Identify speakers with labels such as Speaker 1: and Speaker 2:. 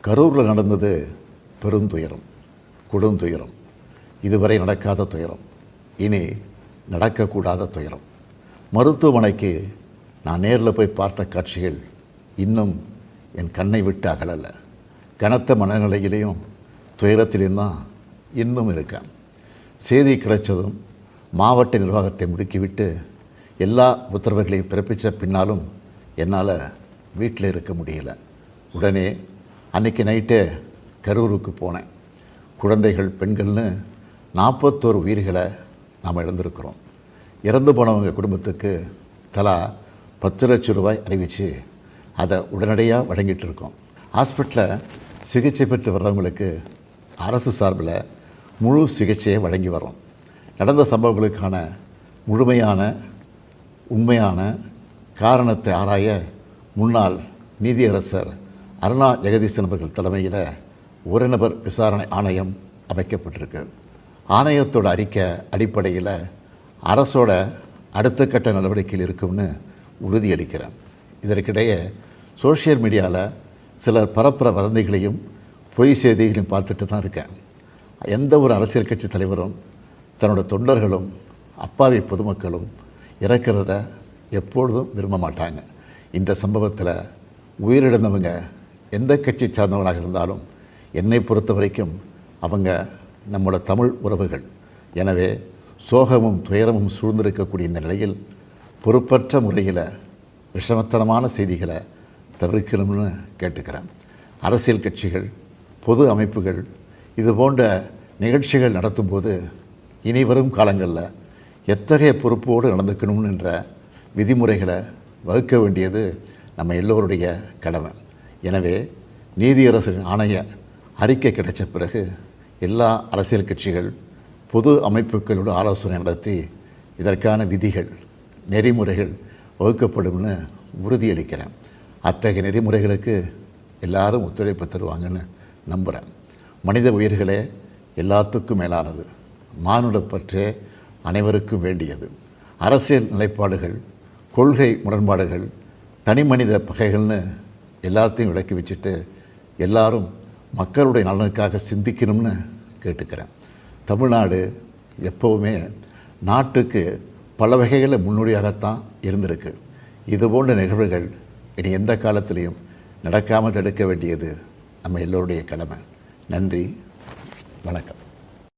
Speaker 1: கரூரில் நடந்தது பெருந்துயரம், கொடுந்துயரம். இதுவரை நடக்காத துயரம், இனி நடக்கக்கூடாத துயரம். மருத்துவமனைக்கு நான் நேரில் போய் பார்த்த காட்சிகள் இன்னும் என் கண்ணை விட்டு அகலலை. கனத்த மனநிலையிலையும் துயரத்திலையும் தான் இன்னும் இருக்கேன். செய்தி கிடைச்சதும் மாவட்ட நிர்வாகத்தை முடுக்கிவிட்டு எல்லா உத்தரவுகளையும் பிறப்பித்த பின்னாலும் என்னால் வீட்டில் இருக்க முடியலை. உடனே அன்றைக்கி நைட்டே கரூருக்கு போனேன். குழந்தைகள், பெண்கள்னு 41 உயிர்களை நாம் இழந்திருக்கிறோம். இறந்து போனவங்க குடும்பத்துக்கு தலா 10 லட்சம் ரூபாய் அறிவித்து அதை உடனடியாக வழங்கிட்டு இருக்கோம். ஹாஸ்பிட்டலில் சிகிச்சை பெற்று வர்றவங்களுக்கு அரசு சார்பில் முழு சிகிச்சையை வழங்கி வரோம். நடந்த சம்பவங்களுக்கான முழுமையான உண்மையான காரணத்தை ஆராய முன்னாள் நீதியரசர் அருணா ஜெகதீசன் அவர்கள் தலைமையில் ஒரு நபர் விசாரணை ஆணையம் அமைக்கப்பட்டிருக்கு. ஆணையத்தோட அறிக்கை அடிப்படையில் அரசோட அடுத்த கட்ட நடவடிக்கையில் இருக்கும்னு உறுதியளிக்கிறேன். இதற்கிடையே சோஷியல் மீடியாவில் சிலர் பரப்புற வதந்திகளையும் பொய் செய்திகளையும் பார்த்துட்டு தான் இருக்கேன். எந்த ஒரு அரசியல் கட்சி தலைவரும் தன்னோட தொண்டர்களும் அப்பாவி பொதுமக்களும் இறக்கிறத எப்பொழுதும் விரும்ப மாட்டாங்க. இந்த சம்பவத்தில் உயிரிழந்தவங்க எந்த கட்சி சார்ந்தவங்களாக இருந்தாலும் என்னை பொறுத்த வரைக்கும் அவங்க நம்மளோட தமிழ் உறவுகள். எனவே சோகமும் துயரமும் சூழ்ந்திருக்கக்கூடிய இந்த நிலையில் பொறுப்பற்ற முறையில் விஷமத்தனமான செய்திகளை தவிர்க்கணும்னு கேட்டுக்கிறேன். அரசியல் கட்சிகள், பொது அமைப்புகள் இது போன்ற நிகழ்ச்சிகள் நடத்தும்போது இனி வரும் காலங்களில் எத்தகைய பொறுப்போடு நடந்துக்கணும்ன்ற விதிமுறைகளை வகுக்க வேண்டியது நம்ம எல்லோருடைய கடமை. எனவே நீதியரசர் ஆணைய அறிக்கை கிடைச்ச பிறகு எல்லா அரசியல் கட்சிகள், பொது அமைப்புகளோடு ஆலோசனை நடத்தி இதற்கான விதிகள், நெறிமுறைகள் வகுக்கப்படும்னு உறுதியளிக்கிறேன். அத்தகைய நெறிமுறைகளுக்கு எல்லாரும் ஒத்துழைப்பு தருவாங்கன்னு நம்புகிறேன். மனித உயிர்களே எல்லாத்துக்கும் மேலானது. மானுடப்பற்றே அனைவருக்கும் வேண்டியது. அரசியல் நிலைப்பாடுகள், கொள்கை முரண்பாடுகள், தனி மனித பகைகள்னு எல்லாத்தையும் விலக்கி வச்சுட்டு எல்லாரும் மக்களுடைய நலனுக்காக சிந்திக்கணும்னு கேட்டுக்கிறேன். தமிழ்நாடு எப்போவுமே நாட்டுக்கு பல வகைகளில் முன்னோடியாகத்தான் இருந்திருக்கு. இதுபோன்ற நிகழ்வுகள் இனி எந்த காலத்திலையும் நடக்காமல் தடுக்க வேண்டியது நம்ம எல்லோருடைய கடமை. நன்றி, வணக்கம்.